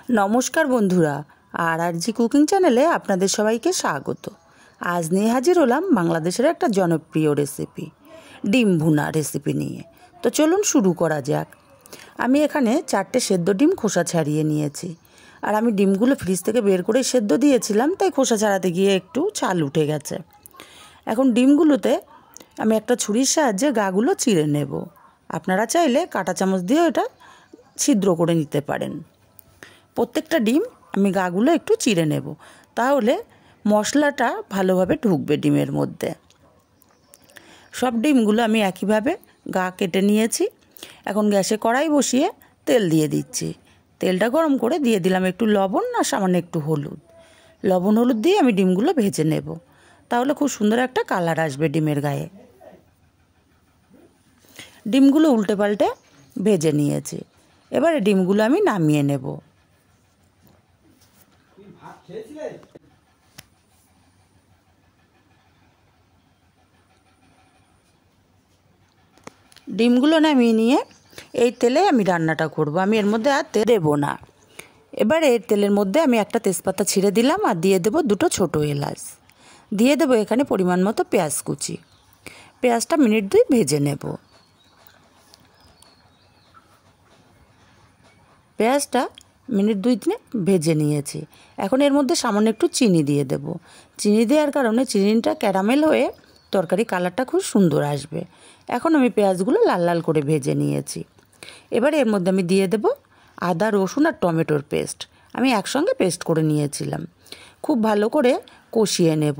नमस्कार बंधुरा RRG cooking चैनेले आपनादेर सबाइके स्वागत। आज निये हाजिर हलाम बांग्लादेशेर एकटा जनप्रिय रेसिपि डिम भुना रेसिपि निये। तो चलुन शुरू करा जाक। आमी एखाने 4टे सेद्ध डिम खोसा छाड़िये नियेछि और आमी डिमगुलो फ्रिज थेके बेर करे सेद्ध दियेछिलाम, ताई खोसा छाड़ाते गिये एकटु छाल उठे गेछे। एखन डिमगुलोते आमी एकटा छुरिर साहाज्ये गागुलो चिड़े नेब। आपनारा चाइले काटा चामच दिये एटा छिद्र करे निते पारेन। प्रत्येकटा डिम आमी गागुलो एकटु चिड़े नेब, ताहले मशलाटा भालोभाबे ढुकबे डिमेर मध्य। सब डिमगुलो आमी एकई भावे गा केटे नियेछि। एखन ग्यासे कड़ाई बसिए तेल दिए दिচ্ছি। तेलटा गरम करे दिए दिलाम एकटु लबण और सामान्य एकटु हलुद। लबण हलुद दिए आमी डिमगुलो भेजे नेब, ताहले खूब सुंदर एकटा कालार आसबे डिमेर गाये। डिमगुलो उल्टे पाल्टे भेजे नियेछि। एबारे डिमगुलो आमी नामिये नेब। ডিমগুলো নামিয়ে নিয়ে এই তেলে আমি রান্নাটা করব। আমি এর মধ্যে আর তেল দেব না। এবারে এর তেলের মধ্যে আমি একটা তেজপাতা ছিঁড়ে দিলাম আর দিয়ে দেব দুটো ছোট এলাচ। দিয়ে দেব এখানে পরিমাণ মতো পেঁয়াজ কুচি। পেঁয়াজটা মিনিট 2 ভেজে নেব। পেঁয়াজটা মিনিট 2-3 ভেজে নিয়েছি। এখন এর মধ্যে সামান্য একটু চিনি দিয়ে দেব। চিনি দেওয়ার কারণে চিনিটা ক্যারামেল হয়ে তরকারি কালারটা খুব সুন্দর আসবে। এখন আমি পেঁয়াজগুলো লাল লাল করে ভেজে নিয়েছি। এবারে এর মধ্যে আমি দিয়ে দেব আদা রসুন আর টমেটোর পেস্ট। আমি একসঙ্গে পেস্ট করে নিয়েছিলাম। খুব ভালো করে কষিয়ে নেব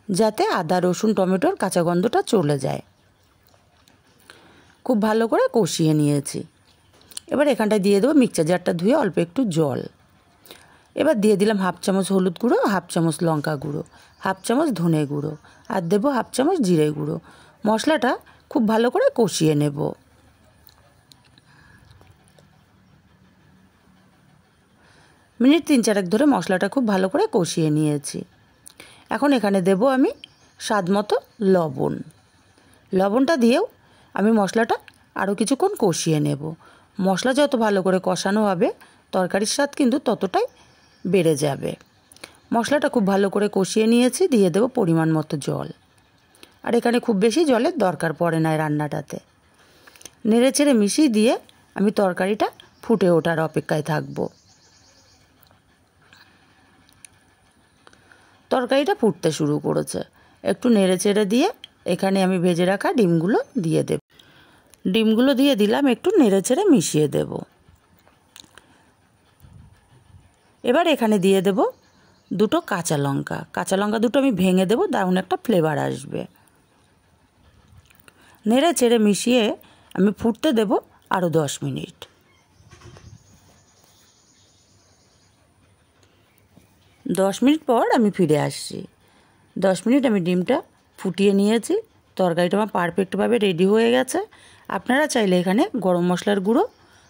যাতে আদা রসুন টমেটোর কাঁচা গন্ধটা চলে যায়। খুব ভালো করে কষিয়ে নিয়েছি। এবার এখানটায় দিয়ে দেবো মিক্সচার জারটা ধুয়ে অল্প একটু জল। এবার দিয়ে দিলাম হাফ চামচ হলুদ গুঁড়ো, হাফ চামচ লঙ্কা গুঁড়ো, হাফ চামচ ধনে গুঁড়ো আর দেবো হাফ চামচ জিরে গুঁড়ো। মশলাটা খুব ভালো করে কষিয়ে নেব। মিনিট 3-4 ধরে মশলাটা খুব ভালো করে কষিয়ে নিয়েছি। এখন এখানে দেব আমি স্বাদ মতো লবণ। লবণটা দিয়েও আমি মশলাটা আরও কিছুক্ষণ কষিয়ে নেব। মশলা যত ভালো করে কষানো হবে তরকারির স্বাদ কিন্তু ততটাই বেড়ে যাবে। মশলাটা খুব ভালো করে কষিয়ে নিয়েছি। দিয়ে দেব পরিমাণ মতো জল। আর এখানে খুব বেশি জলের দরকার পড়ে না রান্নাটাতে। নেড়ে চেড়ে মিশিয়ে দিয়ে আমি তরকারিটা ফুটে ওঠার অপেক্ষায় থাকব। তরকারিটা ফুটতে শুরু করেছে। একটু নেড়ে চেড়ে দিয়ে এখানে আমি ভেজে রাখা ডিমগুলো দিয়ে দেব। ডিমগুলো দিয়ে দিলাম, একটু নেড়ে চেড়ে মিশিয়ে দেব। এবার এখানে দিয়ে দেব দুটো কাঁচা লঙ্কা। কাঁচা লঙ্কা দুটো আমি ভেঙে দেব, দারুণ একটা ফ্লেভার আসবে। নেড়ে চেড়ে মিশিয়ে আমি ফুটতে দেব আরও 10 মিনিট। 10 মিনিট পর আমি ফিরে আসছি। 10 মিনিট আমি ডিমটা ফুটিয়ে নিয়েছি। তরকারিটা আমার পারফেক্টভাবে রেডি হয়ে গেছে। আপনারা চাইলে এখানে গরম মশলার গুঁড়ো,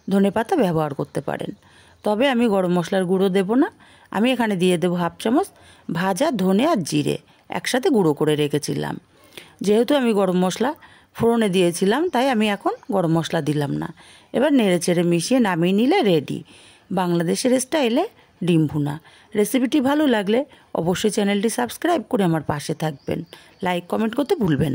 ধনেপাতা ব্যবহার করতে পারেন, তবে আমি গরম মশলার গুঁড়ো দেব না। আমি এখানে দিয়ে দেবো হাফ চামচ ভাজা ধনে আর জিরে একসাথে গুঁড়ো করে রেখেছিলাম। যেহেতু আমি গরম মশলা ফোড়নে দিয়েছিলাম তাই আমি এখন গরম মশলা দিলাম না। এবার নেড়ে চেড়ে মিশিয়ে নামিয়ে নিলে রেডি বাংলাদেশের স্টাইলে ডিম ভুনা। রেসিপিটি ভালো লাগলে অবশ্যই চ্যানেলটি সাবস্ক্রাইব করে আমার পাশে থাকবেন। লাইক কমেন্ট করতে ভুলবেন না।